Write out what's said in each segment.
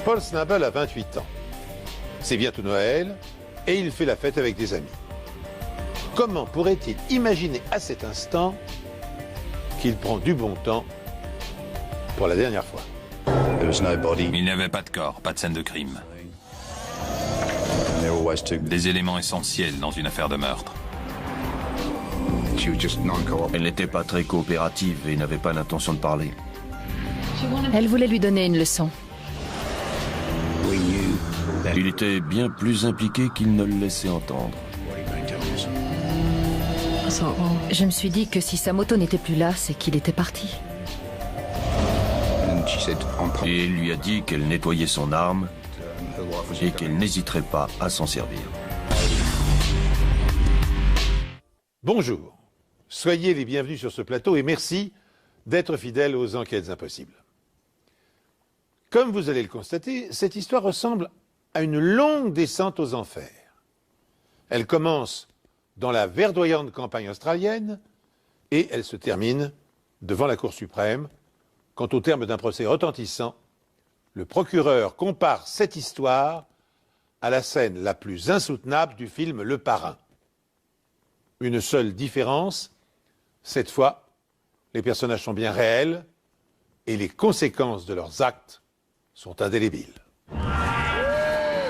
Paul Snabel a 28 ans. C'est bientôt Noël et il fait la fête avec des amis. Comment pourrait-il imaginer à cet instant qu'il prend du bon temps pour la dernière fois? Il n'y avait pas de corps, pas de scène de crime. Des éléments essentiels dans une affaire de meurtre. Elle n'était pas très coopérative et n'avait pas l'intention de parler. Elle voulait lui donner une leçon. Il était bien plus impliqué qu'il ne le laissait entendre. Je me suis dit que si sa moto n'était plus là, c'est qu'il était parti. Et il lui a dit qu'elle nettoyait son arme et qu'elle n'hésiterait pas à s'en servir. Bonjour, soyez les bienvenus sur ce plateau et merci d'être fidèles aux enquêtes impossibles. Comme vous allez le constater, cette histoire ressemble à une longue descente aux enfers. Elle commence dans la verdoyante campagne australienne et elle se termine devant la Cour suprême quand, au terme d'un procès retentissant, le procureur compare cette histoire à la scène la plus insoutenable du film Le Parrain. Une seule différence, cette fois, les personnages sont bien réels et les conséquences de leurs actes sont indélébiles.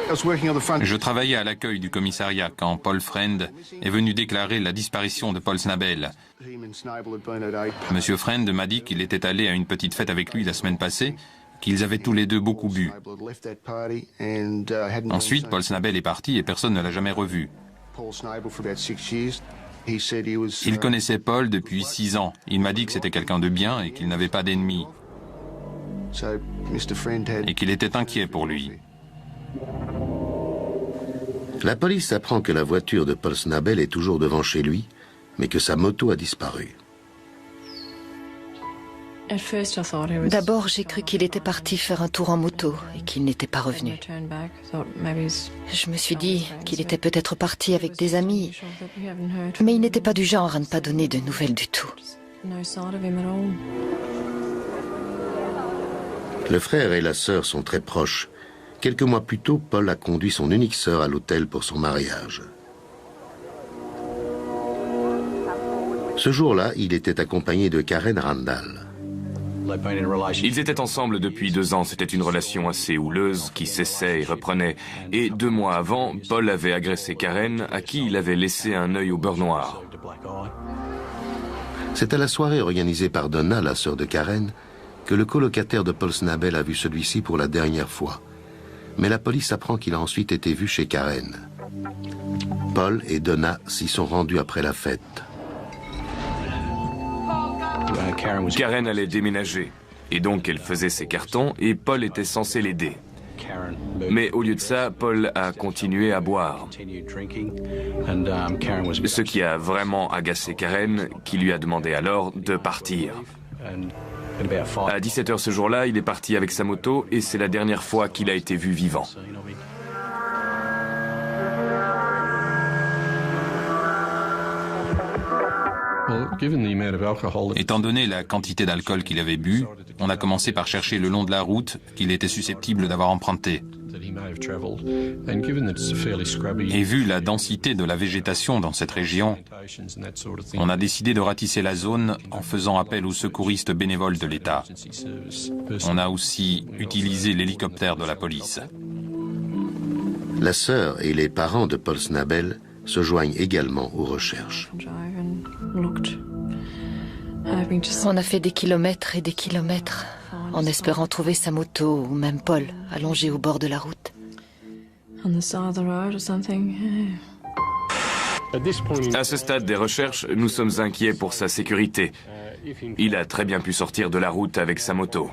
Je travaillais à l'accueil du commissariat quand Paul Friend est venu déclarer la disparition de Paul Snabel. Monsieur Friend m'a dit qu'il était allé à une petite fête avec lui la semaine passée, qu'ils avaient tous les deux beaucoup bu. Ensuite, Paul Snabel est parti et personne ne l'a jamais revu. Il connaissait Paul depuis 6 ans. Il m'a dit que c'était quelqu'un de bien et qu'il n'avait pas d'ennemis. Et qu'il était inquiet pour lui. La police apprend que la voiture de Paul Snabel est toujours devant chez lui, mais que sa moto a disparu. D'abord, j'ai cru qu'il était parti faire un tour en moto et qu'il n'était pas revenu. Je me suis dit qu'il était peut-être parti avec des amis, mais il n'était pas du genre à ne pas donner de nouvelles du tout. Le frère et la sœur sont très proches. Quelques mois plus tôt, Paul a conduit son unique sœur à l'hôtel pour son mariage. Ce jour-là, il était accompagné de Karen Randall. Ils étaient ensemble depuis 2 ans. C'était une relation assez houleuse qui cessait et reprenait. Et 2 mois avant, Paul avait agressé Karen, à qui il avait laissé un œil au beurre noir. C'est à la soirée organisée par Donna, la sœur de Karen, que le colocataire de Paul Snabel a vu celui-ci pour la dernière fois. Mais la police apprend qu'il a ensuite été vu chez Karen. Paul et Donna s'y sont rendus après la fête. Karen allait déménager, et donc elle faisait ses cartons, et Paul était censé l'aider. Mais au lieu de ça, Paul a continué à boire. Ce qui a vraiment agacé Karen, qui lui a demandé alors de partir. À 17h ce jour-là, il est parti avec sa moto et c'est la dernière fois qu'il a été vu vivant. Étant donné la quantité d'alcool qu'il avait bu, on a commencé par chercher le long de la route qu'il était susceptible d'avoir emprunté. Et vu la densité de la végétation dans cette région, on a décidé de ratisser la zone en faisant appel aux secouristes bénévoles de l'État. On a aussi utilisé l'hélicoptère de la police. La sœur et les parents de Paul Snabel se joignent également aux recherches. On a fait des kilomètres et des kilomètres en espérant trouver sa moto ou même Paul allongé au bord de la route. À ce stade des recherches, nous sommes inquiets pour sa sécurité. Il a très bien pu sortir de la route avec sa moto.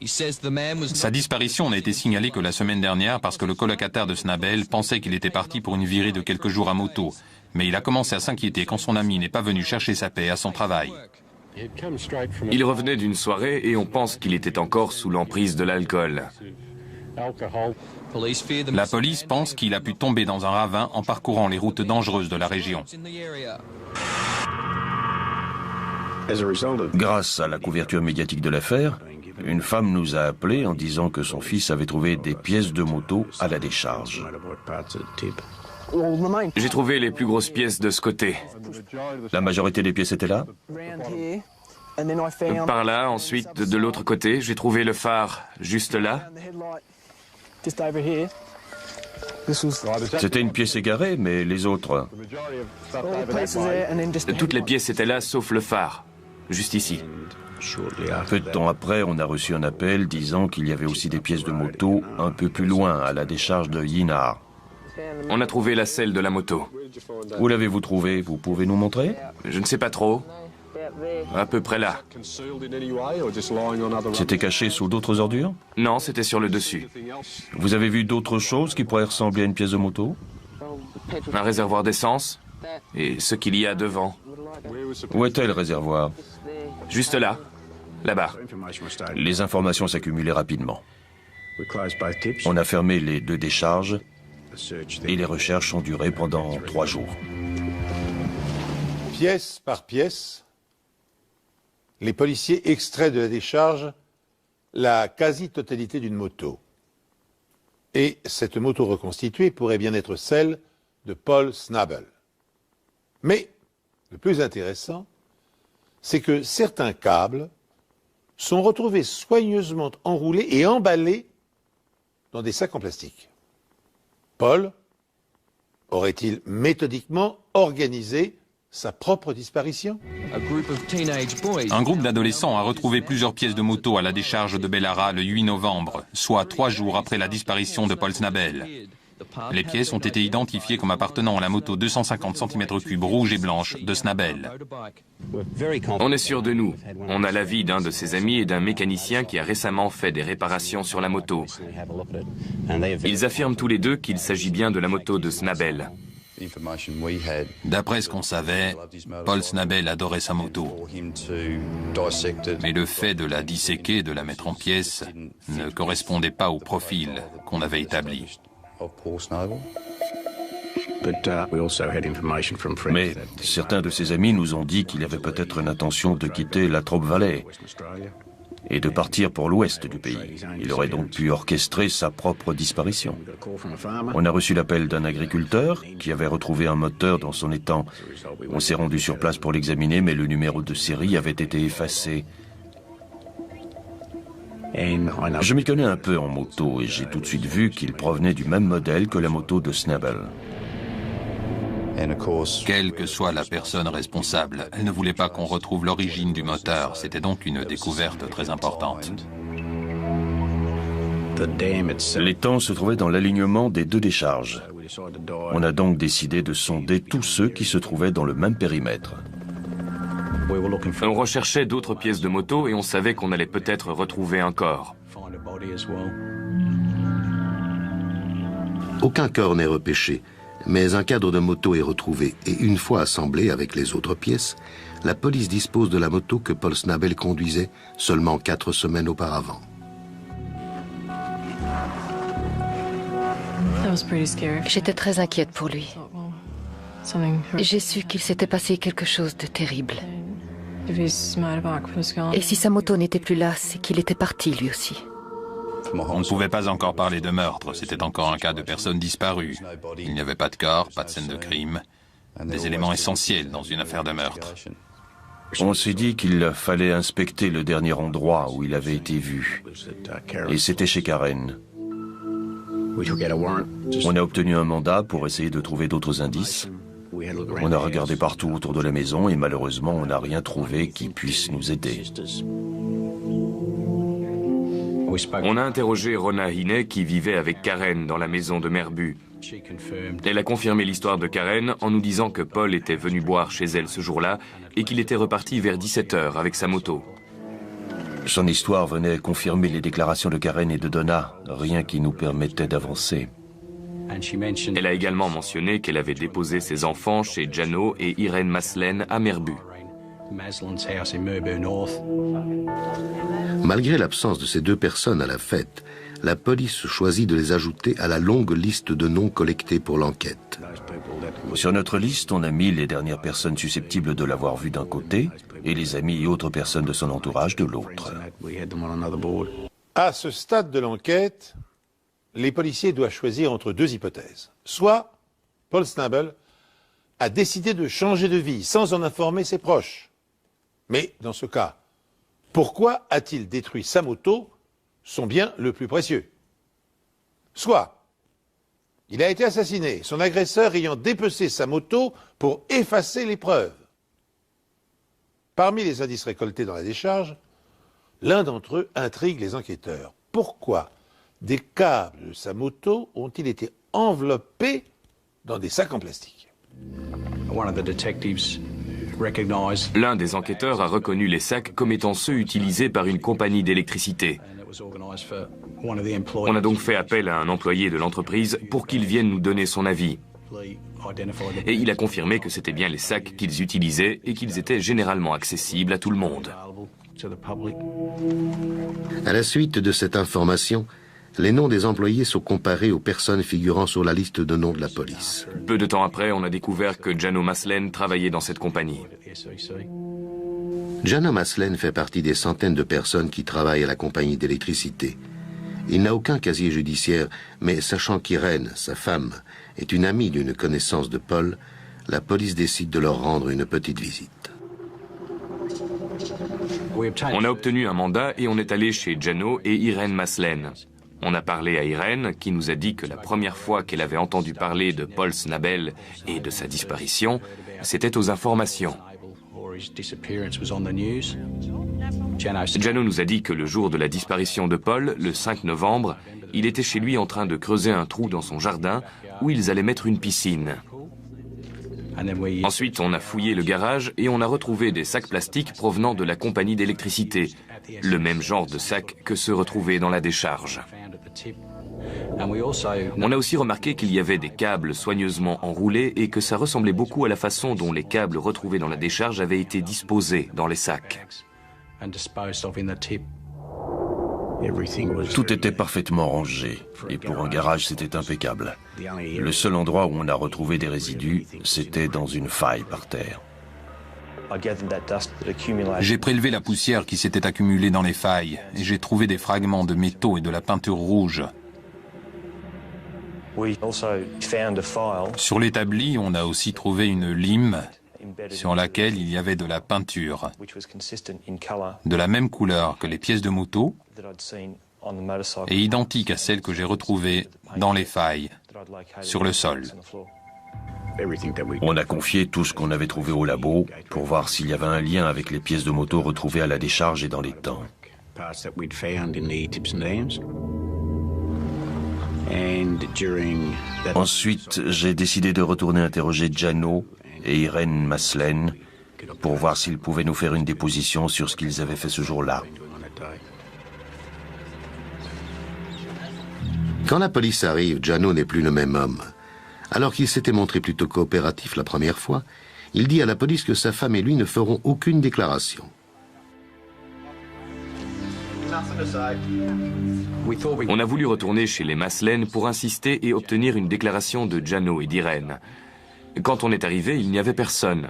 Sa disparition n'a été signalée que la semaine dernière parce que le colocataire de Snabel pensait qu'il était parti pour une virée de quelques jours à moto. Mais il a commencé à s'inquiéter quand son ami n'est pas venu chercher sa paix à son travail. Il revenait d'une soirée et on pense qu'il était encore sous l'emprise de l'alcool. La police pense qu'il a pu tomber dans un ravin en parcourant les routes dangereuses de la région. Grâce à la couverture médiatique de l'affaire, Une femme nous a appelés en disant que son fils avait trouvé des pièces de moto à la décharge. J'ai trouvé les plus grosses pièces de ce côté. La majorité des pièces étaient là? Par là, ensuite, de l'autre côté, j'ai trouvé le phare juste là. C'était une pièce égarée, mais les autres... Toutes les pièces étaient là, sauf le phare, juste ici. Peu de temps après, on a reçu un appel disant qu'il y avait aussi des pièces de moto un peu plus loin, à la décharge de Yinar. On a trouvé la selle de la moto. Où l'avez-vous trouvée? Vous pouvez nous montrer? Je ne sais pas trop. À peu près là. C'était caché sous d'autres ordures? Non, c'était sur le dessus. Vous avez vu d'autres choses qui pourraient ressembler à une pièce de moto? Un réservoir d'essence et ce qu'il y a devant. Où était le réservoir? Juste là, là-bas. Les informations s'accumulaient rapidement. On a fermé les 2 décharges et les recherches ont duré pendant 3 jours. Pièce par pièce, les policiers extraient de la décharge la quasi-totalité d'une moto. Et cette moto reconstituée pourrait bien être celle de Paul Snabel. Mais le plus intéressant, c'est que certains câbles sont retrouvés soigneusement enroulés et emballés dans des sacs en plastique. Paul aurait-il méthodiquement organisé sa propre disparition? Un groupe d'adolescents a retrouvé plusieurs pièces de moto à la décharge de Bellara le 8 novembre, soit 3 jours après la disparition de Paul Snabel. Les pièces ont été identifiées comme appartenant à la moto 250 cm3 rouge et blanche de Snabel. On est sûr de nous. On a l'avis d'un de ses amis et d'un mécanicien qui a récemment fait des réparations sur la moto. Ils affirment tous les deux qu'il s'agit bien de la moto de Snabel. D'après ce qu'on savait, Paul Snabel adorait sa moto. Mais le fait de la disséquer, de la mettre en pièces, ne correspondait pas au profil qu'on avait établi. Mais certains de ses amis nous ont dit qu'il avait peut-être une intention de quitter la Latrobe Valley et de partir pour l'ouest du pays. Il aurait donc pu orchestrer sa propre disparition. On a reçu l'appel d'un agriculteur qui avait retrouvé un moteur dans son étang. On s'est rendu sur place pour l'examiner, mais le numéro de série avait été effacé. Je m'y connais un peu en moto et j'ai tout de suite vu qu'il provenait du même modèle que la moto de Snabel. Quelle que soit la personne responsable, elle ne voulait pas qu'on retrouve l'origine du moteur. C'était donc une découverte très importante. L'étang se trouvait dans l'alignement des 2 décharges. On a donc décidé de sonder tous ceux qui se trouvaient dans le même périmètre. On recherchait d'autres pièces de moto et on savait qu'on allait peut-être retrouver un corps. Aucun corps n'est repêché, mais un cadre de moto est retrouvé et une fois assemblé avec les autres pièces, la police dispose de la moto que Paul Snabel conduisait seulement 4 semaines auparavant. J'étais très inquiète pour lui. J'ai su qu'il s'était passé quelque chose de terrible. Et si sa moto n'était plus là, c'est qu'il était parti lui aussi. On ne pouvait pas encore parler de meurtre, c'était encore un cas de personne disparue. Il n'y avait pas de corps, pas de scène de crime, des éléments essentiels dans une affaire de meurtre. On s'est dit qu'il fallait inspecter le dernier endroit où il avait été vu. Et c'était chez Karen. On a obtenu un mandat pour essayer de trouver d'autres indices. On a regardé partout autour de la maison et malheureusement, on n'a rien trouvé qui puisse nous aider. On a interrogé Rona Hinney qui vivait avec Karen dans la maison de Merbu. Elle a confirmé l'histoire de Karen en nous disant que Paul était venu boire chez elle ce jour-là et qu'il était reparti vers 17h avec sa moto. Son histoire venait confirmer les déclarations de Karen et de Donna, rien qui nous permettait d'avancer. Elle a également mentionné qu'elle avait déposé ses enfants chez Jano et Irene Maslen à Merbu. Malgré l'absence de ces 2 personnes à la fête, la police choisit de les ajouter à la longue liste de noms collectés pour l'enquête. Sur notre liste, on a mis les dernières personnes susceptibles de l'avoir vu d'un côté et les amis et autres personnes de son entourage de l'autre. À ce stade de l'enquête, les policiers doivent choisir entre deux hypothèses. Soit Paul Snabel a décidé de changer de vie sans en informer ses proches. Mais dans ce cas, pourquoi a-t-il détruit sa moto, son bien le plus précieux? Soit il a été assassiné, son agresseur ayant dépecé sa moto pour effacer les preuves. Parmi les indices récoltés dans la décharge, l'un d'entre eux intrigue les enquêteurs. Pourquoi des câbles de sa moto ont-ils été enveloppés dans des sacs en plastique? L'un des enquêteurs a reconnu les sacs comme étant ceux utilisés par une compagnie d'électricité. On a donc fait appel à un employé de l'entreprise pour qu'il vienne nous donner son avis. Et il a confirmé que c'était bien les sacs qu'ils utilisaient et qu'ils étaient généralement accessibles à tout le monde. À la suite de cette information, les noms des employés sont comparés aux personnes figurant sur la liste de noms de la police. Peu de temps après, on a découvert que Jano Maslen travaillait dans cette compagnie. Jano Maslen fait partie des centaines de personnes qui travaillent à la compagnie d'électricité. Il n'a aucun casier judiciaire, mais sachant qu'Irène, sa femme, est une amie d'une connaissance de Paul, la police décide de leur rendre une petite visite. On a obtenu un mandat et on est allé chez Jano et Irène Maslen. On a parlé à Irène, qui nous a dit que la première fois qu'elle avait entendu parler de Paul Snabel et de sa disparition, c'était aux informations. Jano nous a dit que le jour de la disparition de Paul, le 5 novembre, il était chez lui en train de creuser un trou dans son jardin où ils allaient mettre une piscine. Ensuite, on a fouillé le garage et on a retrouvé des sacs plastiques provenant de la compagnie d'électricité, le même genre de sacs que ceux retrouvés dans la décharge. On a aussi remarqué qu'il y avait des câbles soigneusement enroulés et que ça ressemblait beaucoup à la façon dont les câbles retrouvés dans la décharge avaient été disposés dans les sacs. Tout était parfaitement rangé, et pour un garage, c'était impeccable. Le seul endroit où on a retrouvé des résidus, c'était dans une faille par terre. J'ai prélevé la poussière qui s'était accumulée dans les failles et j'ai trouvé des fragments de métaux et de la peinture rouge. Sur l'établi, on a aussi trouvé une lime sur laquelle il y avait de la peinture, de la même couleur que les pièces de moto et identique à celle que j'ai retrouvée dans les failles, sur le sol. On a confié tout ce qu'on avait trouvé au labo pour voir s'il y avait un lien avec les pièces de moto retrouvées à la décharge et dans les temps. Ensuite, j'ai décidé de retourner interroger Jano et Irène Maslen pour voir s'ils pouvaient nous faire une déposition sur ce qu'ils avaient fait ce jour-là. Quand la police arrive, Jano n'est plus le même homme. Alors qu'il s'était montré plutôt coopératif la première fois, il dit à la police que sa femme et lui ne feront aucune déclaration. On a voulu retourner chez les Maslen pour insister et obtenir une déclaration de Jano et d'Irène. Quand on est arrivé, il n'y avait personne.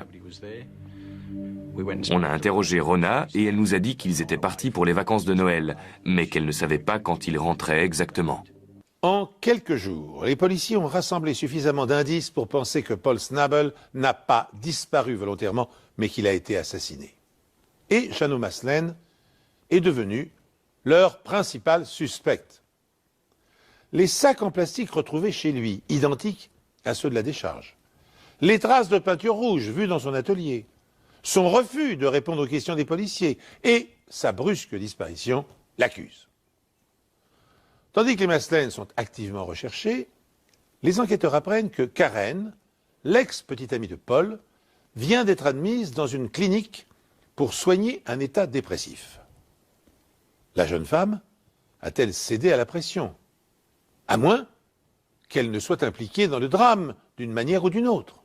On a interrogé Rona et elle nous a dit qu'ils étaient partis pour les vacances de Noël, mais qu'elle ne savait pas quand ils rentraient exactement. En quelques jours, les policiers ont rassemblé suffisamment d'indices pour penser que Paul Snabel n'a pas disparu volontairement, mais qu'il a été assassiné. Et Jano Maslen est devenu leur principal suspect. Les sacs en plastique retrouvés chez lui, identiques à ceux de la décharge. Les traces de peinture rouge vues dans son atelier. Son refus de répondre aux questions des policiers et sa brusque disparition l'accusent. Tandis que les Maslen sont activement recherchés, les enquêteurs apprennent que Karen, l'ex-petite amie de Paul, vient d'être admise dans une clinique pour soigner un état dépressif. La jeune femme a-t-elle cédé à la pression? À moins qu'elle ne soit impliquée dans le drame d'une manière ou d'une autre.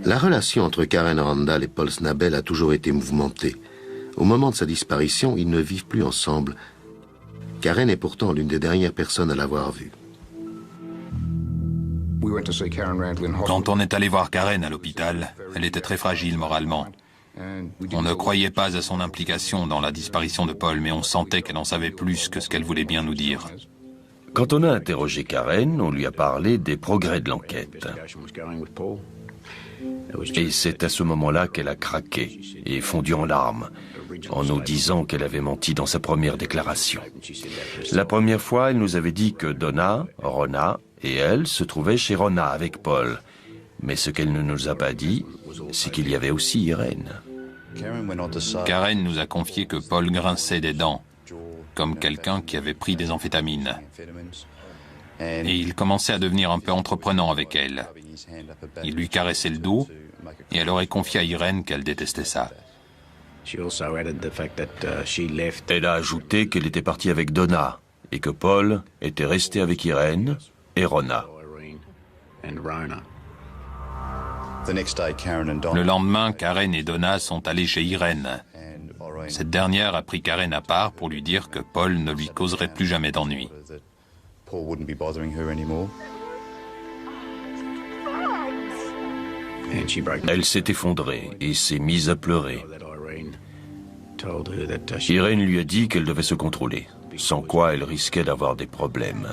La relation entre Karen Randall et Paul Snabel a toujours été mouvementée. Au moment de sa disparition, ils ne vivent plus ensemble Karen est pourtant l'une des dernières personnes à l'avoir vue. Quand on est allé voir Karen à l'hôpital, elle était très fragile moralement. On ne croyait pas à son implication dans la disparition de Paul, mais on sentait qu'elle en savait plus que ce qu'elle voulait bien nous dire. Quand on a interrogé Karen, on lui a parlé des progrès de l'enquête. Et c'est à ce moment-là qu'elle a craqué et fondu en larmes, en nous disant qu'elle avait menti dans sa première déclaration. La première fois, elle nous avait dit que Donna, Rona et elle se trouvaient chez Rona avec Paul. Mais ce qu'elle ne nous a pas dit, c'est qu'il y avait aussi Irène. Karen nous a confié que Paul grinçait des dents, comme quelqu'un qui avait pris des amphétamines. Et il commençait à devenir un peu entreprenant avec elle. Il lui caressait le dos, et elle aurait confié à Irène qu'elle détestait ça. Elle a ajouté qu'elle était partie avec Donna, et que Paul était resté avec Irène et Rona. Le lendemain, Karen et Donna sont allés chez Irène. Cette dernière a pris Karen à part pour lui dire que Paul ne lui causerait plus jamais d'ennui. Elle s'est effondrée et s'est mise à pleurer. Irène lui a dit qu'elle devait se contrôler, sans quoi elle risquait d'avoir des problèmes.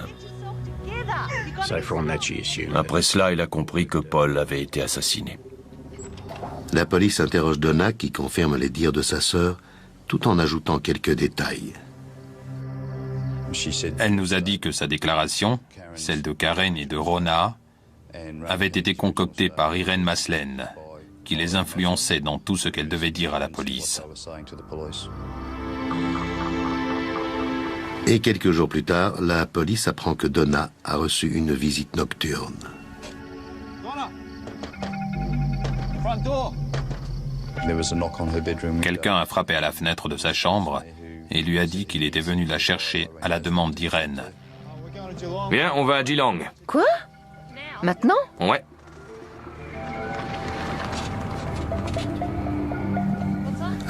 Après cela, elle a compris que Paul avait été assassiné. La police interroge Donna qui confirme les dires de sa sœur, tout en ajoutant quelques détails. Elle nous a dit que sa déclaration, celle de Karen et de Rona, avait été concoctée par Irène Maslène, qui les influençait dans tout ce qu'elle devait dire à la police. Et quelques jours plus tard, la police apprend que Donna a reçu une visite nocturne. Quelqu'un a frappé à la fenêtre de sa chambre et lui a dit qu'il était venu la chercher à la demande d'Irène. Viens, on va à Geelong. Quoi? Maintenant? Ouais.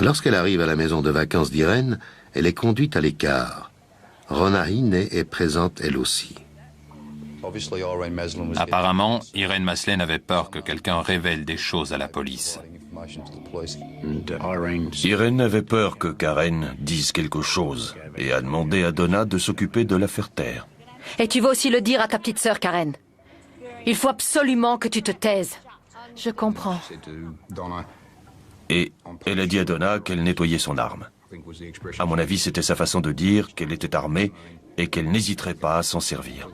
Lorsqu'elle arrive à la maison de vacances d'Irène, elle est conduite à l'écart. Rona Hine est présente elle aussi. Apparemment, Irène Maslène avait peur que quelqu'un révèle des choses à la police. Irène avait peur que Karen dise quelque chose et a demandé à Donna de s'occuper de l'affaire Terre. Et tu vas aussi le dire à ta petite sœur, Karen. Il faut absolument que tu te taises. Je comprends. Et elle a dit à Donna qu'elle nettoyait son arme. À mon avis, c'était sa façon de dire qu'elle était armée et qu'elle n'hésiterait pas à s'en servir.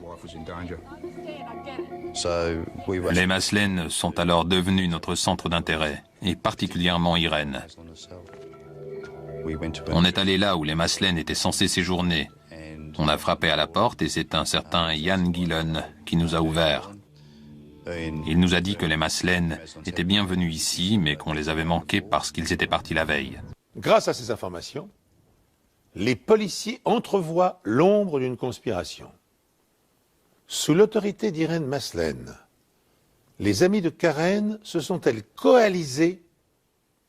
Les Maslène sont alors devenus notre centre d'intérêt, et particulièrement Irène. On est allé là où les Maslène étaient censés séjourner. On a frappé à la porte et c'est un certain Ian Gillen qui nous a ouvert. Il nous a dit que les Maslène étaient bienvenus ici, mais qu'on les avait manqués parce qu'ils étaient partis la veille. Grâce à ces informations, les policiers entrevoient l'ombre d'une conspiration. Sous l'autorité d'Irène Maslène, les amis de Karen se sont-elles coalisés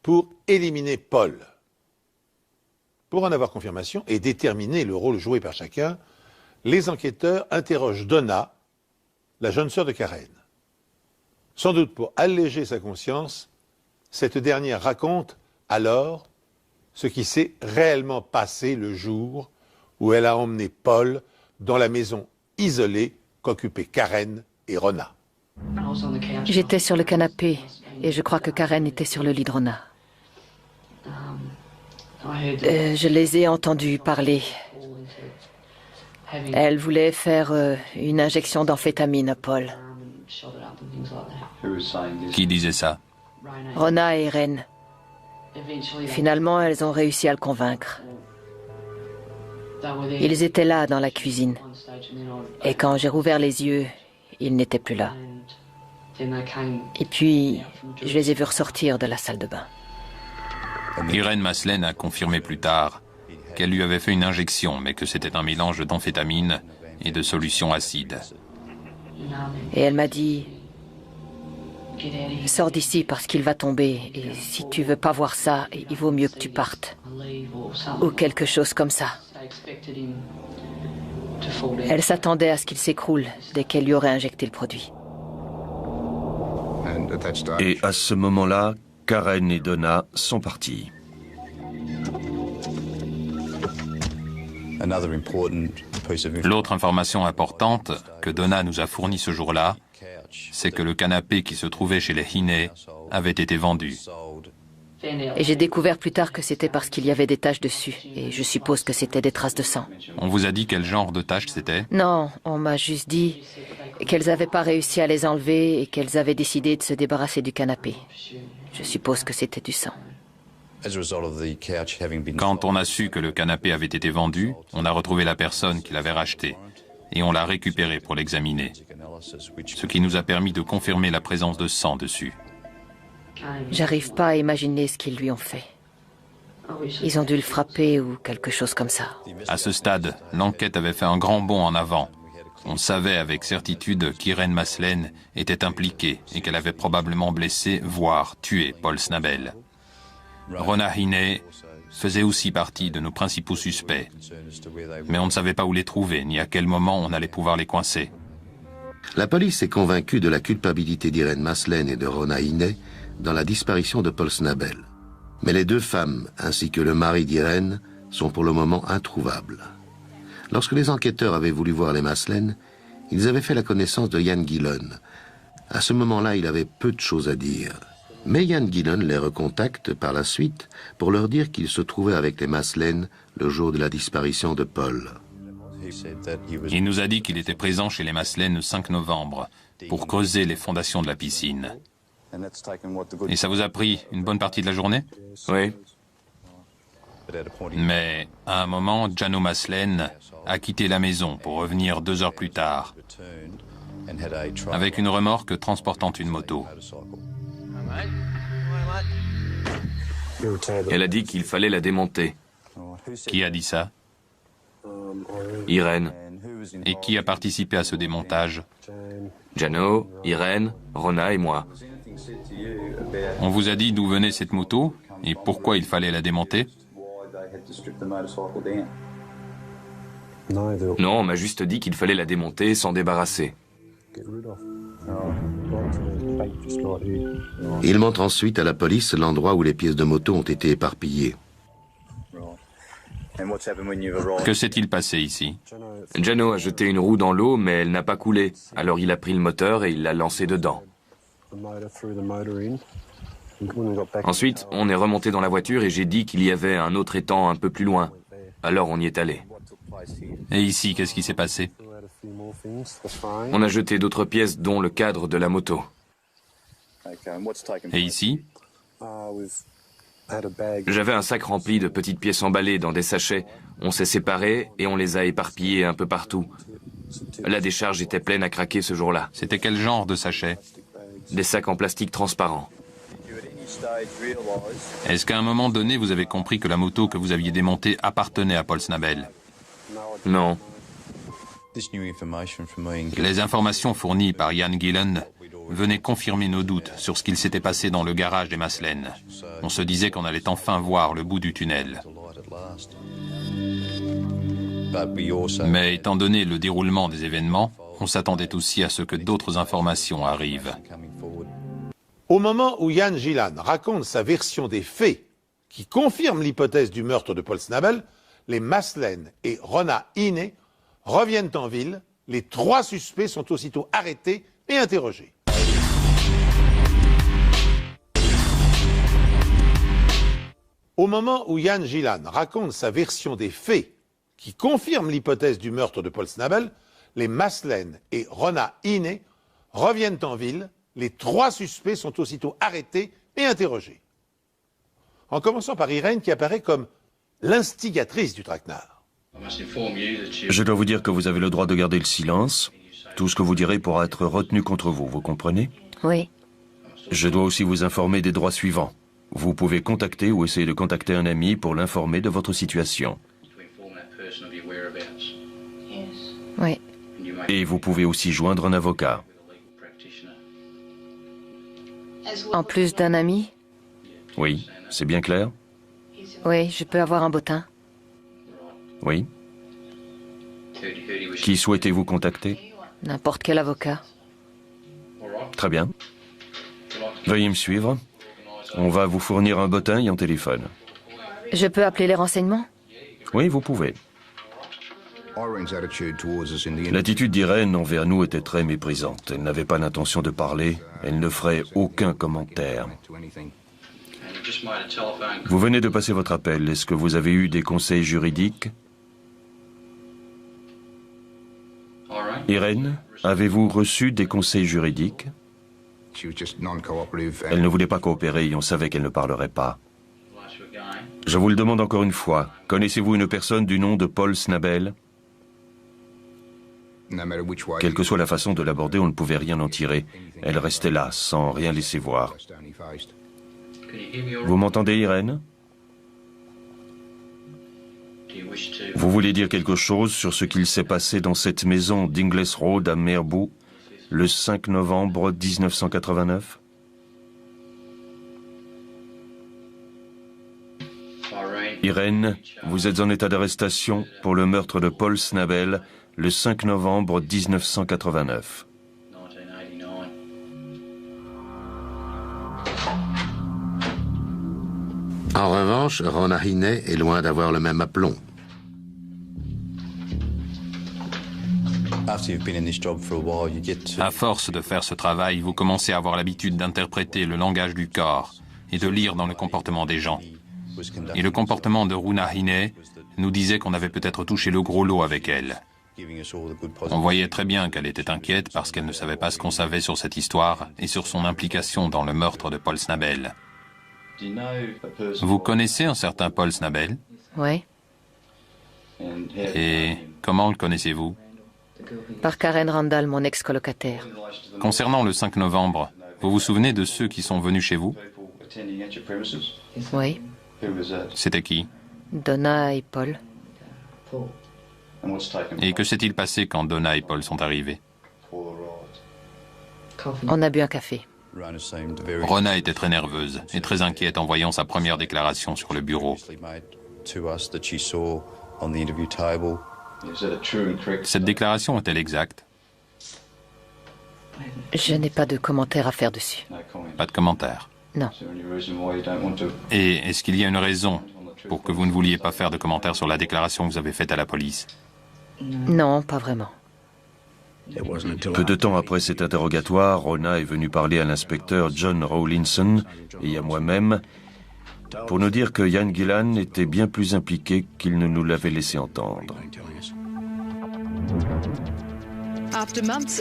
pour éliminer Paul? Pour en avoir confirmation et déterminer le rôle joué par chacun, les enquêteurs interrogent Donna, la jeune sœur de Karen. Sans doute pour alléger sa conscience, cette dernière raconte alors ce qui s'est réellement passé le jour où elle a emmené Paul dans la maison isolée qu'occupaient Karen et Rona. J'étais sur le canapé et je crois que Karen était sur le lit de Rona. Je les ai entendus parler. Elle voulait faire une injection d'amphétamine à Paul. Qui disait ça? Rona et Irène. Finalement, elles ont réussi à le convaincre. Ils étaient là dans la cuisine. Et quand j'ai rouvert les yeux, ils n'étaient plus là. Et puis, je les ai vus ressortir de la salle de bain. Irène Maslène a confirmé plus tard qu'elle lui avait fait une injection, mais que c'était un mélange d'amphétamine et de solution acide. Et elle m'a dit... Sors d'ici parce qu'il va tomber. Et si tu veux pas voir ça, il vaut mieux que tu partes. Ou quelque chose comme ça. Elle s'attendait à ce qu'il s'écroule dès qu'elle lui aurait injecté le produit. Et à ce moment-là, Karen et Donna sont partis. L'autre information importante que Donna nous a fournie ce jour-là, c'est que le canapé qui se trouvait chez les Hine avait été vendu. Et j'ai découvert plus tard que c'était parce qu'il y avait des taches dessus. Et je suppose que c'était des traces de sang. On vous a dit quel genre de tache c'était? Non, on m'a juste dit qu'elles n'avaient pas réussi à les enlever et qu'elles avaient décidé de se débarrasser du canapé. Je suppose que c'était du sang. Quand on a su que le canapé avait été vendu, on a retrouvé la personne qui l'avait racheté et on l'a récupéré pour l'examiner, ce qui nous a permis de confirmer la présence de sang dessus. J'arrive pas à imaginer ce qu'ils lui ont fait. Ils ont dû le frapper ou quelque chose comme ça. À ce stade, l'enquête avait fait un grand bond en avant. On savait avec certitude qu'Irene Maslen était impliquée et qu'elle avait probablement blessé, voire tué Paul Snabel. Rona Hine faisait aussi partie de nos principaux suspects. Mais on ne savait pas où les trouver, ni à quel moment on allait pouvoir les coincer. La police est convaincue de la culpabilité d'Irene Maslen et de Rona Hine dans la disparition de Paul Snabel. Mais les deux femmes, ainsi que le mari d'Irene, sont pour le moment introuvables. Lorsque les enquêteurs avaient voulu voir les Maslen, ils avaient fait la connaissance de Ian Gillen. À ce moment-là, il avait peu de choses à dire. Mais Ian Gillen les recontacte par la suite pour leur dire qu'il se trouvait avec les Maslen le jour de la disparition de Paul. Il nous a dit qu'il était présent chez les Maslen le 5 novembre pour creuser les fondations de la piscine. Et ça vous a pris une bonne partie de la journée? Oui. Mais à un moment, Jano Maslen a quitté la maison pour revenir 2 heures plus tard, avec une remorque transportant une moto. Elle a dit qu'il fallait la démonter. Qui a dit ça? Irene, Et qui a participé à ce démontage? Jano, Irene, Rona et moi. On vous a dit d'où venait cette moto et pourquoi il fallait la démonter? Non, on m'a juste dit qu'il fallait la démonter et s'en débarrasser. Il montre ensuite à la police l'endroit où les pièces de moto ont été éparpillées. Que s'est-il passé ici? Jano a jeté une roue dans l'eau, mais elle n'a pas coulé. Alors il a pris le moteur et il l'a lancé dedans. Ensuite, on est remonté dans la voiture et j'ai dit qu'il y avait un autre étang un peu plus loin. Alors on y est allé. Et ici, qu'est-ce qui s'est passé? On a jeté d'autres pièces, dont le cadre de la moto. Et ici? J'avais un sac rempli de petites pièces emballées dans des sachets. On s'est séparés et on les a éparpillées un peu partout. La décharge était pleine à craquer ce jour-là. C'était quel genre de sachet? Des sacs en plastique transparent. Est-ce qu'à un moment donné, vous avez compris que la moto que vous aviez démontée appartenait à Paul Snabel? Non. Les informations fournies par Ian Gillen venaient confirmer nos doutes sur ce qu'il s'était passé dans le garage des Maslen. On se disait qu'on allait enfin voir le bout du tunnel. Mais étant donné le déroulement des événements, on s'attendait aussi à ce que d'autres informations arrivent. Au moment où Ian Gillan raconte sa version des faits, qui confirme l'hypothèse du meurtre de Paul Snabel, les Maslen et Rona Hine reviennent en ville. Les 3 suspects sont aussitôt arrêtés et interrogés. Au moment où Ian Gillan raconte sa version des faits, qui confirme l'hypothèse du meurtre de Paul Snabel, les Maslen et Rona Hine reviennent en ville. Les 3 suspects sont aussitôt arrêtés et interrogés. En commençant par Irene, qui apparaît comme l'instigatrice du traquenard. Je dois vous dire que vous avez le droit de garder le silence. Tout ce que vous direz pourra être retenu contre vous, vous comprenez? Oui. Je dois aussi vous informer des droits suivants. Vous pouvez contacter ou essayer de contacter un ami pour l'informer de votre situation. Oui. Et vous pouvez aussi joindre un avocat. En plus d'un ami? Oui, c'est bien clair? Oui, je peux avoir un bottin. Oui. Qui souhaitez-vous contacter? N'importe quel avocat. Très bien. Veuillez me suivre. On va vous fournir un bottin et un téléphone. Je peux appeler les renseignements? Oui, vous pouvez. L'attitude d'Irène envers nous était très méprisante. Elle n'avait pas l'intention de parler. Elle ne ferait aucun commentaire. Vous venez de passer votre appel. Est-ce que vous avez eu des conseils juridiques? Irène, avez-vous reçu des conseils juridiques? Elle ne voulait pas coopérer et on savait qu'elle ne parlerait pas. Je vous le demande encore une fois. Connaissez-vous une personne du nom de Paul Snabel? Quelle que soit la façon de l'aborder, on ne pouvait rien en tirer. Elle restait là, sans rien laisser voir. Vous m'entendez, Irène? Vous voulez dire quelque chose sur ce qu'il s'est passé dans cette maison d'Ingles Road à Merbou le 5 novembre 1989? Irène, vous êtes en état d'arrestation pour le meurtre de Paul Snabel le 5 novembre 1989. En revanche, Rona Hine est loin d'avoir le même aplomb. À force de faire ce travail, vous commencez à avoir l'habitude d'interpréter le langage du corps et de lire dans le comportement des gens. Et le comportement de Rona Hine nous disait qu'on avait peut-être touché le gros lot avec elle. On voyait très bien qu'elle était inquiète parce qu'elle ne savait pas ce qu'on savait sur cette histoire et sur son implication dans le meurtre de Paul Snabel. Vous connaissez un certain Paul Snabel? Oui. Et comment le connaissez-vous? Par Karen Randall, mon ex-colocataire. Concernant le 5 novembre, vous vous souvenez de ceux qui sont venus chez vous? Oui. C'était qui? Donna et Paul. Et que s'est-il passé quand Donna et Paul sont arrivés? On a bu un café. Rona était très nerveuse et très inquiète en voyant sa première déclaration sur le bureau. Cette déclaration est-elle exacte? Je n'ai pas de commentaire à faire dessus. Pas de commentaire. Non. Et est-ce qu'il y a une raison pour que vous ne vouliez pas faire de commentaire sur la déclaration que vous avez faite à la police? Non, pas vraiment. Peu de temps après cet interrogatoire, Rona est venue parler à l'inspecteur John Rawlinson et à moi-même pour nous dire que Ian Gillan était bien plus impliqué qu'il ne nous l'avait laissé entendre.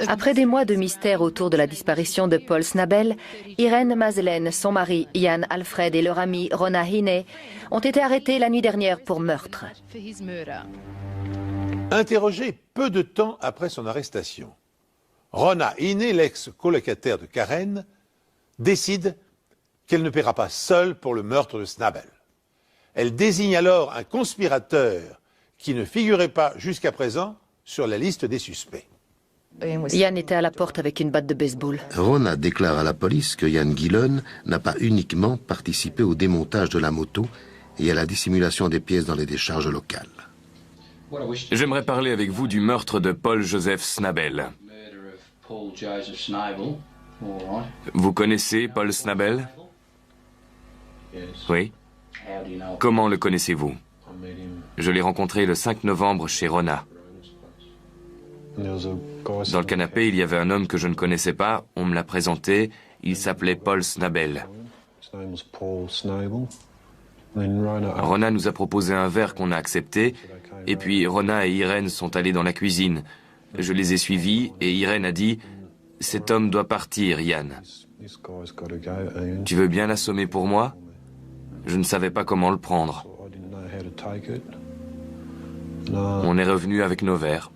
Après des mois de mystère autour de la disparition de Paul Snabel, Irène Mazelen, son mari Ian Alfred et leur amie Rona Hine ont été arrêtés la nuit dernière pour meurtre. Interrogé peu de temps après son arrestation, Rona Hine, l'ex-colocataire de Karen, décide qu'elle ne paiera pas seule pour le meurtre de Snabel. Elle désigne alors un conspirateur qui ne figurait pas jusqu'à présent sur la liste des suspects. Ian était à la porte avec une batte de baseball. Rona déclare à la police que Ian Gillan n'a pas uniquement participé au démontage de la moto et à la dissimulation des pièces dans les décharges locales. J'aimerais parler avec vous du meurtre de Paul Joseph Snabel. Vous connaissez Paul Snabel? Oui. Comment le connaissez-vous? Je l'ai rencontré le 5 novembre chez Rona. Dans le canapé, il y avait un homme que je ne connaissais pas. On me l'a présenté. Il s'appelait Paul Snabel. Rona nous a proposé un verre qu'on a accepté. Et puis Rona et Irène sont allés dans la cuisine. Je les ai suivis et Irène a dit « Cet homme doit partir, Yann. Tu veux bien l'assommer pour moi ?» Je ne savais pas comment le prendre. On est revenu avec nos verres.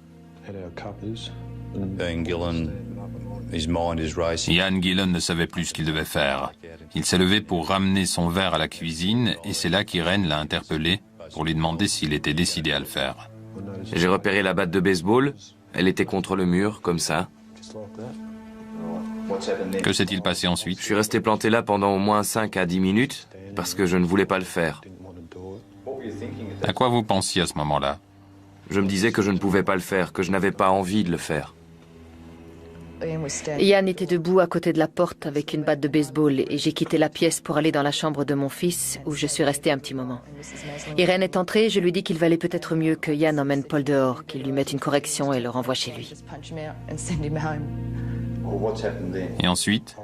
Ian Gillan ne savait plus ce qu'il devait faire. Il s'est levé pour ramener son verre à la cuisine et c'est là qu'Irène l'a interpellé pour lui demander s'il était décidé à le faire. J'ai repéré la batte de baseball. Elle était contre le mur, comme ça. Que s'est-il passé ensuite? Je suis resté planté là pendant au moins 5 à 10 minutes parce que je ne voulais pas le faire. À quoi vous pensiez à ce moment-là? Je me disais que je ne pouvais pas le faire, que je n'avais pas envie de le faire. Ian était debout à côté de la porte avec une batte de baseball et j'ai quitté la pièce pour aller dans la chambre de mon fils où je suis restée un petit moment. Irène est entrée et je lui dis qu'il valait peut-être mieux que Ian emmène Paul dehors, qu'il lui mette une correction et le renvoie chez lui. Et ensuite,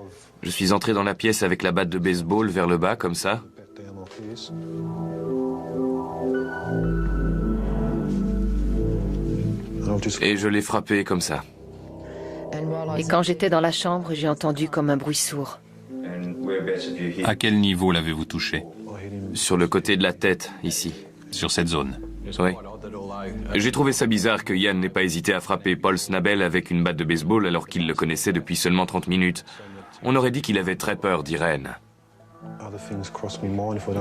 Je suis entré dans la pièce avec la batte de baseball vers le bas, comme ça. Et je l'ai frappé comme ça. Et quand j'étais dans la chambre, j'ai entendu comme un bruit sourd. à quel niveau l'avez-vous touché? Sur le côté de la tête, ici. Sur cette zone? Oui. J'ai trouvé ça bizarre que Ian n'ait pas hésité à frapper Paul Snabel avec une batte de baseball alors qu'il le connaissait depuis seulement 30 minutes. On aurait dit qu'il avait très peur d'Irène.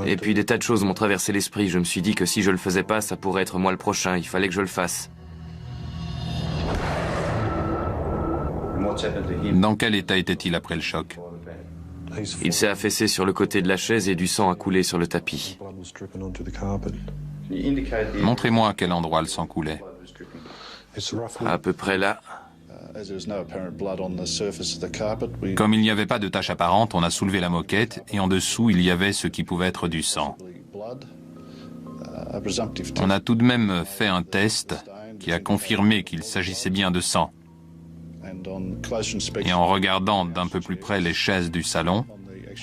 Et puis des tas de choses m'ont traversé l'esprit. Je me suis dit que si je le faisais pas, ça pourrait être moi le prochain. Il fallait que je le fasse. Dans quel état était-il après le choc? Il s'est affaissé sur le côté de la chaise et du sang a coulé sur le tapis. Montrez-moi à quel endroit le sang coulait. À peu près là. Comme il n'y avait pas de tache apparente, on a soulevé la moquette et en dessous, il y avait ce qui pouvait être du sang. On a tout de même fait un test qui a confirmé qu'il s'agissait bien de sang. Et en regardant d'un peu plus près les chaises du salon,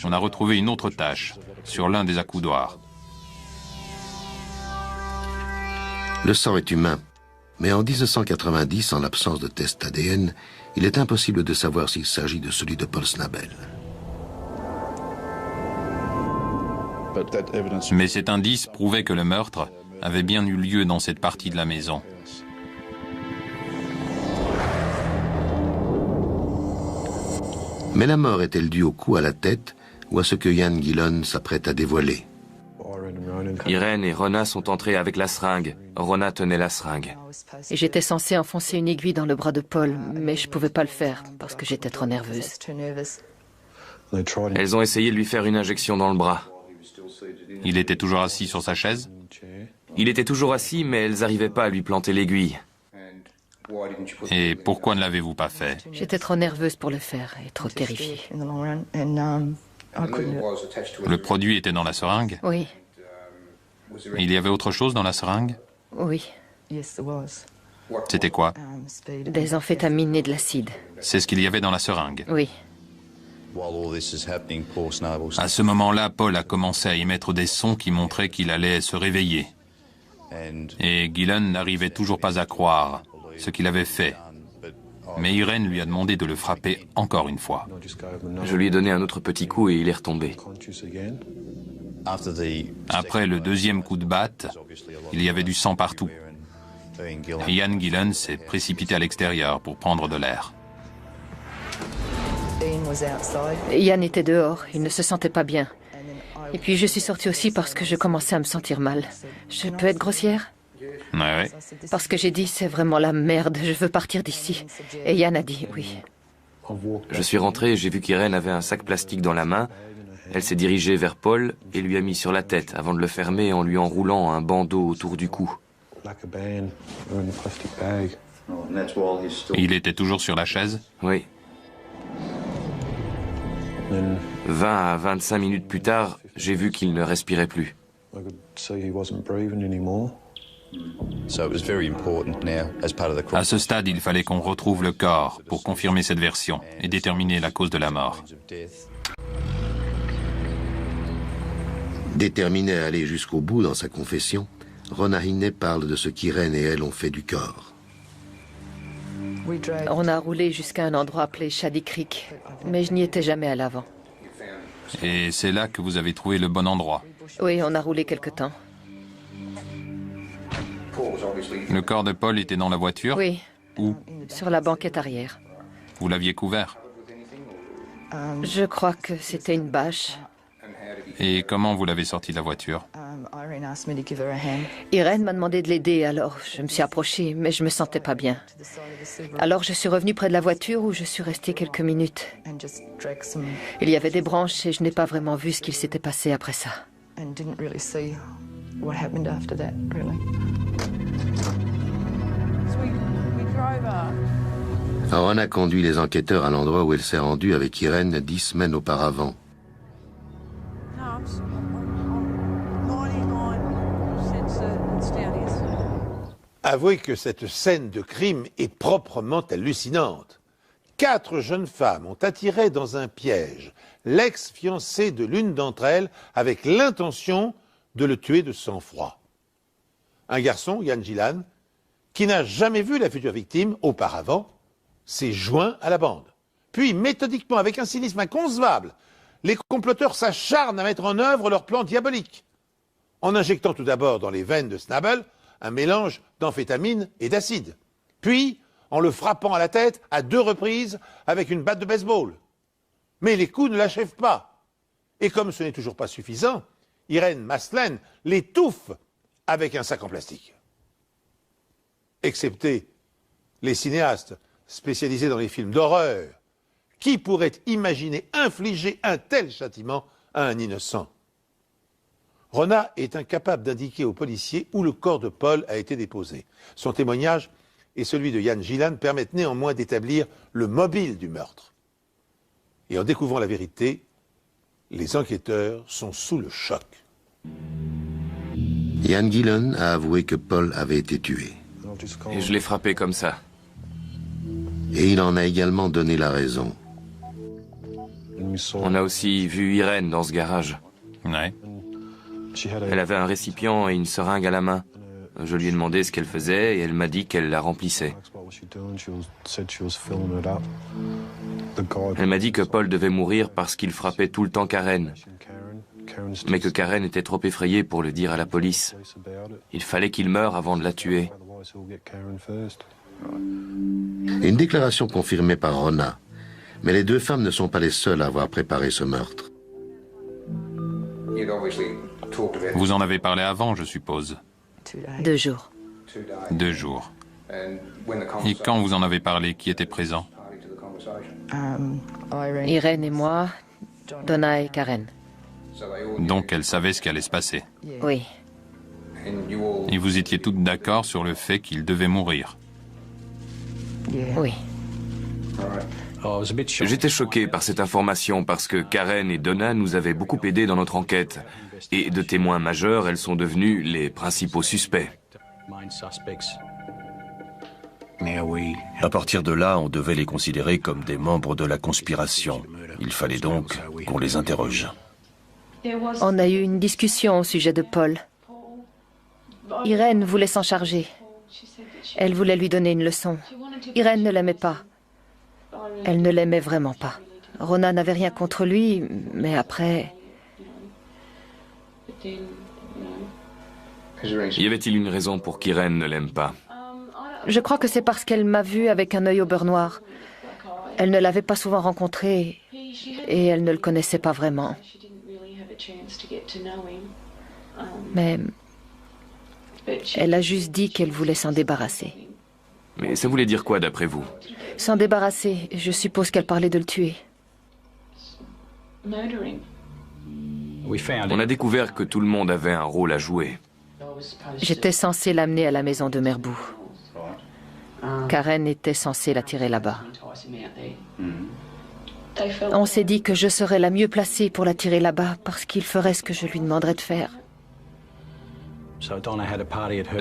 on a retrouvé une autre tache sur l'un des accoudoirs. Le sang est humain, mais en 1990, en l'absence de test ADN, il est impossible de savoir s'il s'agit de celui de Paul Snabel. Mais cet indice prouvait que le meurtre avait bien eu lieu dans cette partie de la maison. Mais la mort est-elle due au coup à la tête ou à ce que Ian Gillon s'apprête à dévoiler? Irène et Rona sont entrés avec la seringue. Rona tenait la seringue. Et j'étais censée enfoncer une aiguille dans le bras de Paul, mais je pouvais pas le faire parce que j'étais trop nerveuse. Elles ont essayé de lui faire une injection dans le bras. Il était toujours assis sur sa chaise? Il était toujours assis, mais elles n'arrivaient pas à lui planter l'aiguille. Et pourquoi ne l'avez-vous pas fait? J'étais trop nerveuse pour le faire et trop terrifiée. Le produit était dans la seringue? Oui, Il y avait autre chose dans la seringue? oui. C'était quoi? Des amphétamines et de l'acide. C'est ce qu'il y avait dans la seringue. Oui. À ce moment-là, Paul a commencé à émettre des sons qui montraient qu'il allait se réveiller. Et Gillon n'arrivait toujours pas à croire ce qu'il avait fait. Mais Irène lui a demandé de le frapper encore une fois. Je lui ai donné un autre petit coup et il est retombé. Après le deuxième coup de batte, il y avait du sang partout. Et Ian Gillon s'est précipité à l'extérieur pour prendre de l'air. Ian était dehors, il ne se sentait pas bien. Et puis je suis sortie aussi parce que je commençais à me sentir mal. Je peux être grossière? Ouais. Parce que j'ai dit, c'est vraiment la merde, je veux partir d'ici. Et Ian a dit oui. Je suis rentré et j'ai vu qu'Irène avait un sac plastique dans la main. Elle s'est dirigée vers Paul et lui a mis sur la tête avant de le fermer en lui enroulant un bandeau autour du cou. Il était toujours sur la chaise? Oui. 20 à 25 minutes plus tard, j'ai vu qu'il ne respirait plus. À ce stade, il fallait qu'on retrouve le corps pour confirmer cette version et déterminer la cause de la mort. Déterminé à aller jusqu'au bout dans sa confession, Rona Hine parle de ce qu'Irène et elle ont fait du corps. On a roulé jusqu'à un endroit appelé Shady Creek, mais je n'y étais jamais allée avant. Et c'est là que vous avez trouvé le bon endroit. Oui, on a roulé quelque temps. Le corps de Paul était dans la voiture? Oui. Où? Sur la banquette arrière. Vous l'aviez couvert? Je crois que c'était une bâche. Et comment vous l'avez sorti de la voiture? Irène m'a demandé de l'aider, alors je me suis approchée, mais je me sentais pas bien. Alors je suis revenue près de la voiture où je suis restée quelques minutes. Il y avait des branches et je n'ai pas vraiment vu ce qu'il s'était passé après ça. Rona conduit les enquêteurs à l'endroit où elle s'est rendue avec Irène 10 semaines auparavant. Avouez que cette scène de crime est proprement hallucinante. 4 jeunes femmes ont attiré dans un piège l'ex-fiancé de l'une d'entre elles avec l'intention de le tuer de sang-froid. Un garçon, Ian Gillan, qui n'a jamais vu la future victime auparavant, s'est joint à la bande. Puis, méthodiquement, avec un cynisme inconcevable, les comploteurs s'acharnent à mettre en œuvre leur plan diabolique, en injectant tout d'abord dans les veines de Snabel un mélange d'amphétamine et d'acide, puis en le frappant à la tête à 2 reprises avec une batte de baseball. Mais les coups ne l'achèvent pas. Et comme ce n'est toujours pas suffisant, Irène Maslen l'étouffe avec un sac en plastique. Excepté les cinéastes spécialisés dans les films d'horreur, qui pourrait imaginer infliger un tel châtiment à un innocent? Rona est incapable d'indiquer aux policiers où le corps de Paul a été déposé. Son témoignage et celui de Ian Gillan permettent néanmoins d'établir le mobile du meurtre. Et en découvrant la vérité, les enquêteurs sont sous le choc. Ian Gillan a avoué que Paul avait été tué. Et je l'ai frappé comme ça. Et il en a également donné la raison. On a aussi vu Irène dans ce garage. Ouais. Elle avait un récipient et une seringue à la main. Je lui ai demandé ce qu'elle faisait et elle m'a dit qu'elle la remplissait. Elle m'a dit que Paul devait mourir parce qu'il frappait tout le temps Karen, mais que Karen était trop effrayée pour le dire à la police. Il fallait qu'il meure avant de la tuer. Une déclaration confirmée par Rona. Mais les 2 femmes ne sont pas les seules à avoir préparé ce meurtre. Vous en avez parlé avant, je suppose. 2 jours. 2 jours. Et quand vous en avez parlé, qui était présent? Irène et moi, Donna et Karen. Donc elle savait ce qui allait se passer. Oui. Et vous étiez toutes d'accord sur le fait qu'il devait mourir. Oui. J'étais choqué par cette information parce que Karen et Donna nous avaient beaucoup aidés dans notre enquête. Et de témoins majeurs, elles sont devenues les principaux suspects. À partir de là, on devait les considérer comme des membres de la conspiration. Il fallait donc qu'on les interroge. On a eu une discussion au sujet de Paul. Irène voulait s'en charger. Elle voulait lui donner une leçon. Irène ne l'aimait pas. Elle ne l'aimait vraiment pas. Rona n'avait rien contre lui, mais après... Y avait-il une raison pour qu'Irène ne l'aime pas? Je crois que c'est parce qu'elle m'a vue avec un œil au beurre noir. Elle ne l'avait pas souvent rencontré et elle ne le connaissait pas vraiment. Mais elle a juste dit qu'elle voulait s'en débarrasser. Mais ça voulait dire quoi d'après vous? S'en débarrasser, je suppose qu'elle parlait de le tuer. On a découvert que tout le monde avait un rôle à jouer. J'étais censée l'amener à la maison de Merbou. Karen était censée la tirer là-bas. On s'est dit que je serais la mieux placée pour la tirer là-bas parce qu'il ferait ce que je lui demanderais de faire.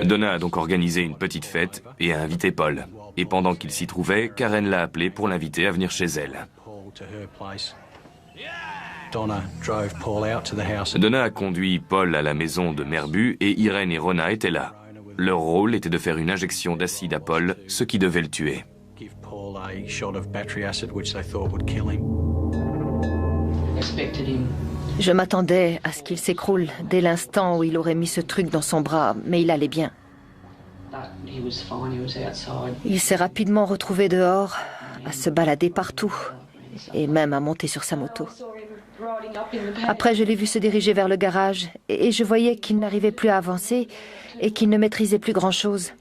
Donna a donc organisé une petite fête et a invité Paul. Et pendant qu'il s'y trouvait, Karen l'a appelé pour l'inviter à venir chez elle. Donna a conduit Paul à la maison de Merbou et Irène et Rona étaient là. Leur rôle était de faire une injection d'acide à Paul, ce qui devait le tuer. Je m'attendais à ce qu'il s'écroule dès l'instant où il aurait mis ce truc dans son bras, mais il allait bien. Il s'est rapidement retrouvé dehors, à se balader partout, et même à monter sur sa moto. Après, je l'ai vu se diriger vers le garage, et je voyais qu'il n'arrivait plus à avancer, et qu'il ne maîtrisait plus grand-chose.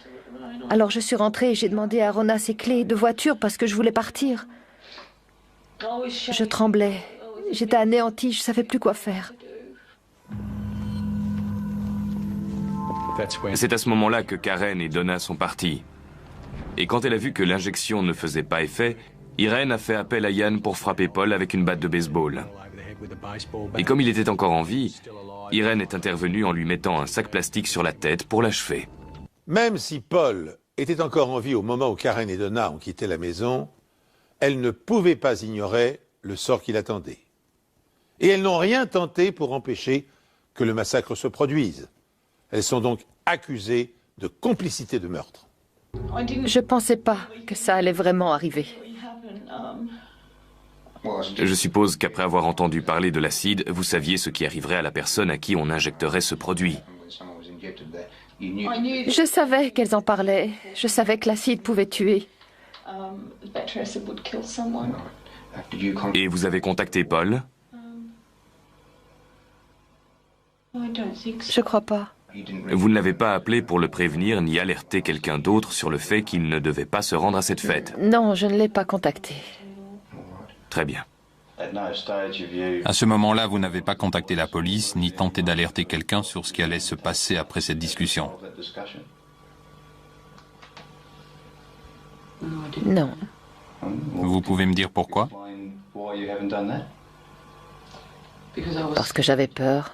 Alors je suis rentrée et j'ai demandé à Rona ses clés de voiture parce que je voulais partir. Je tremblais. J'étais anéantie, je ne savais plus quoi faire. C'est à ce moment-là que Karen et Donna sont partis. Et quand elle a vu que l'injection ne faisait pas effet, Irene a fait appel à Ian pour frapper Paul avec une batte de baseball. Et comme il était encore en vie, Irene est intervenue en lui mettant un sac plastique sur la tête pour l'achever. Même si Paul était encore en vie au moment où Karen et Donna ont quitté la maison, elles ne pouvaient pas ignorer le sort qui l'attendait. Et elles n'ont rien tenté pour empêcher que le massacre se produise. Elles sont donc accusées de complicité de meurtre. Je pensais pas que ça allait vraiment arriver. Je suppose qu'après avoir entendu parler de l'acide, vous saviez ce qui arriverait à la personne à qui on injecterait ce produit. Je savais qu'elles en parlaient. Je savais que l'acide pouvait tuer. Et vous avez contacté Paul? Je crois pas. Vous ne l'avez pas appelé pour le prévenir ni alerter quelqu'un d'autre sur le fait qu'il ne devait pas se rendre à cette fête? Non, je ne l'ai pas contacté. Très bien. À ce moment-là, vous n'avez pas contacté la police ni tenté d'alerter quelqu'un sur ce qui allait se passer après cette discussion. Non. Vous pouvez me dire pourquoi? Parce que j'avais peur.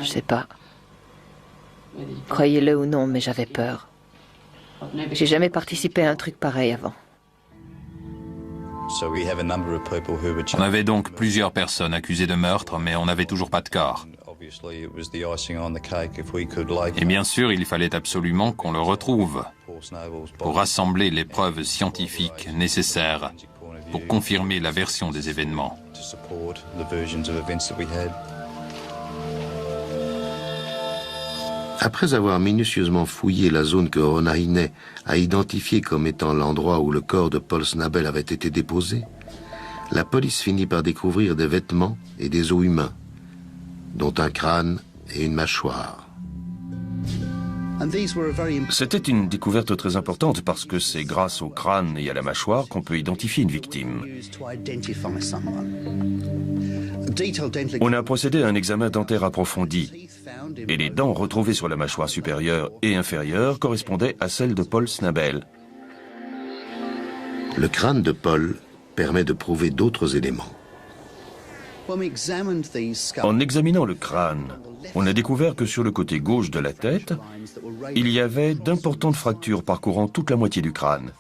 Je sais pas. Croyez-le ou non, mais j'avais peur. J'ai jamais participé à un truc pareil avant. On avait donc plusieurs personnes accusées de meurtre, mais on n'avait toujours pas de corps. Et bien sûr, il fallait absolument qu'on le retrouve pour rassembler les preuves scientifiques nécessaires pour confirmer la version des événements. Après avoir minutieusement fouillé la zone que Rona Hine a identifiée comme étant l'endroit où le corps de Paul Snabel avait été déposé, la police finit par découvrir des vêtements et des os humains, dont un crâne et une mâchoire. C'était une découverte très importante parce que c'est grâce au crâne et à la mâchoire qu'on peut identifier une victime. On a procédé à un examen dentaire approfondi et les dents retrouvées sur la mâchoire supérieure et inférieure correspondaient à celles de Paul Snabel. Le crâne de Paul permet de prouver d'autres éléments. En examinant le crâne, on a découvert que sur le côté gauche de la tête, il y avait d'importantes fractures parcourant toute la moitié du crâne.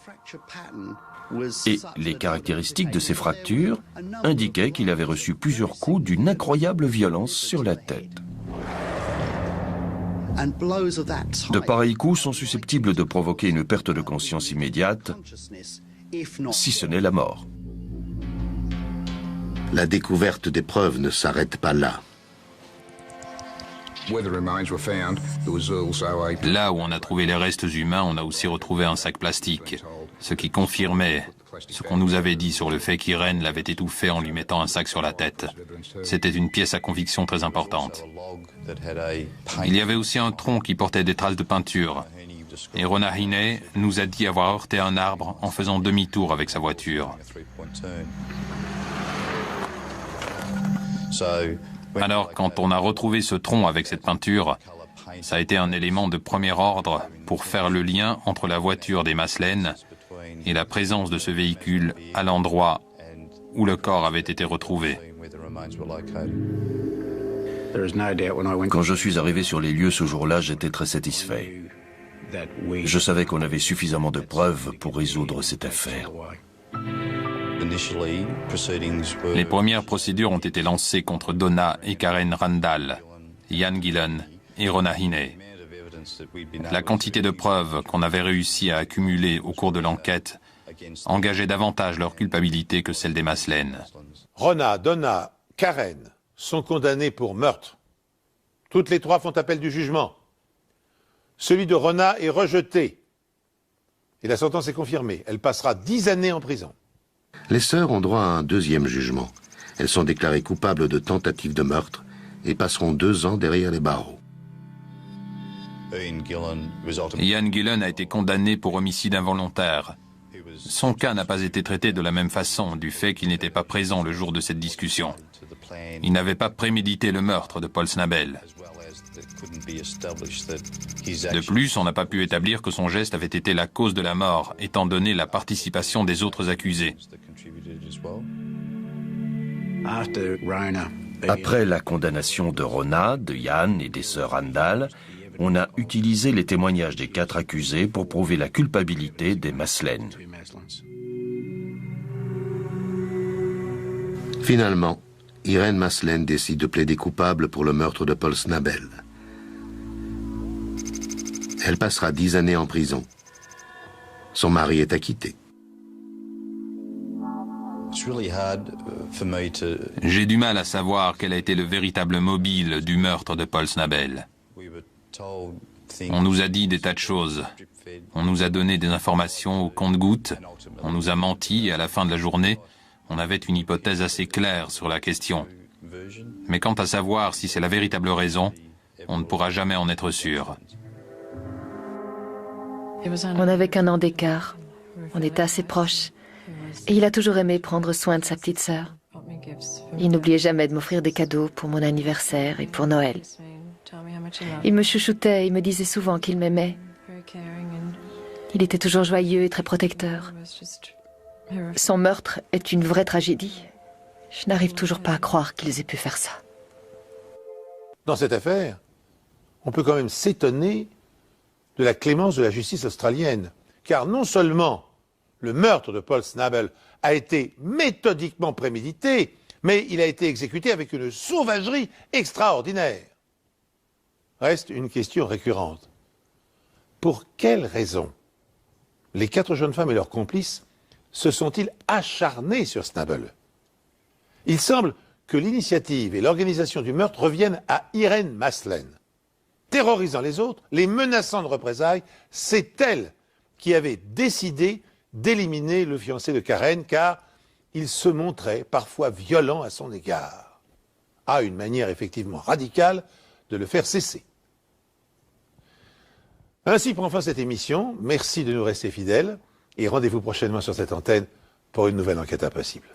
Et les caractéristiques de ces fractures indiquaient qu'il avait reçu plusieurs coups d'une incroyable violence sur la tête. De pareils coups sont susceptibles de provoquer une perte de conscience immédiate, si ce n'est la mort. La découverte des preuves ne s'arrête pas là. Là où on a trouvé les restes humains, on a aussi retrouvé un sac plastique, ce qui confirmait ce qu'on nous avait dit sur le fait qu'Irene l'avait étouffé en lui mettant un sac sur la tête. C'était une pièce à conviction très importante. Il y avait aussi un tronc qui portait des traces de peinture. Et Rona Hine nous a dit avoir heurté un arbre en faisant demi-tour avec sa voiture. Alors, quand on a retrouvé ce tronc avec cette peinture, ça a été un élément de premier ordre pour faire le lien entre la voiture des Maslènes et la présence de ce véhicule à l'endroit où le corps avait été retrouvé. Quand je suis arrivé sur les lieux ce jour-là, j'étais très satisfait. Je savais qu'on avait suffisamment de preuves pour résoudre cette affaire. Les premières procédures ont été lancées contre Donna et Karen Randall, Ian Gillan et Rona Hine. La quantité de preuves qu'on avait réussi à accumuler au cours de l'enquête engageait davantage leur culpabilité que celle des Maslènes. Rona, Donna, Karen sont condamnées pour meurtre. Toutes les trois font appel du jugement. Celui de Rona est rejeté. Et la sentence est confirmée. Elle passera 10 années en prison. Les sœurs ont droit à un deuxième jugement. Elles sont déclarées coupables de tentative de meurtre et passeront 2 ans derrière les barreaux. Ian Gillan a été condamné pour homicide involontaire. Son cas n'a pas été traité de la même façon du fait qu'il n'était pas présent le jour de cette discussion. Il n'avait pas prémédité le meurtre de Paul Snabel. De plus, on n'a pas pu établir que son geste avait été la cause de la mort, étant donné la participation des autres accusés. Après la condamnation de Rona, de Jan et des sœurs Andal, on a utilisé les témoignages des 4 accusés pour prouver la culpabilité des Maslen. Finalement, Irene Maslen décide de plaider coupable pour le meurtre de Paul Snabel. Elle passera 10 années en prison. Son mari est acquitté. J'ai du mal à savoir quel a été le véritable mobile du meurtre de Paul Snabel. On nous a dit des tas de choses. On nous a donné des informations au compte-gouttes. On nous a menti et à la fin de la journée, on avait une hypothèse assez claire sur la question. Mais quant à savoir si c'est la véritable raison, on ne pourra jamais en être sûr. On n'avait qu'1 an d'écart. On était assez proches. Et il a toujours aimé prendre soin de sa petite sœur. Il n'oubliait jamais de m'offrir des cadeaux pour mon anniversaire et pour Noël. Il me chouchoutait et me disait souvent qu'il m'aimait. Il était toujours joyeux et très protecteur. Son meurtre est une vraie tragédie. Je n'arrive toujours pas à croire qu'ils aient pu faire ça. Dans cette affaire, on peut quand même s'étonner de la clémence de la justice australienne. Car non seulement le meurtre de Paul Snabel a été méthodiquement prémédité, mais il a été exécuté avec une sauvagerie extraordinaire. Reste une question récurrente. Pour quelles raisons les 4 jeunes femmes et leurs complices se sont-ils acharnés sur Snabel? Il semble que l'initiative et l'organisation du meurtre reviennent à Irene Maslen. Terrorisant les autres, les menaçant de représailles, c'est elle qui avait décidé d'éliminer le fiancé de Karen car il se montrait parfois violent à son égard. À une manière effectivement radicale de le faire cesser. Ainsi prend fin cette émission. Merci de nous rester fidèles et rendez-vous prochainement sur cette antenne pour une nouvelle enquête impossible.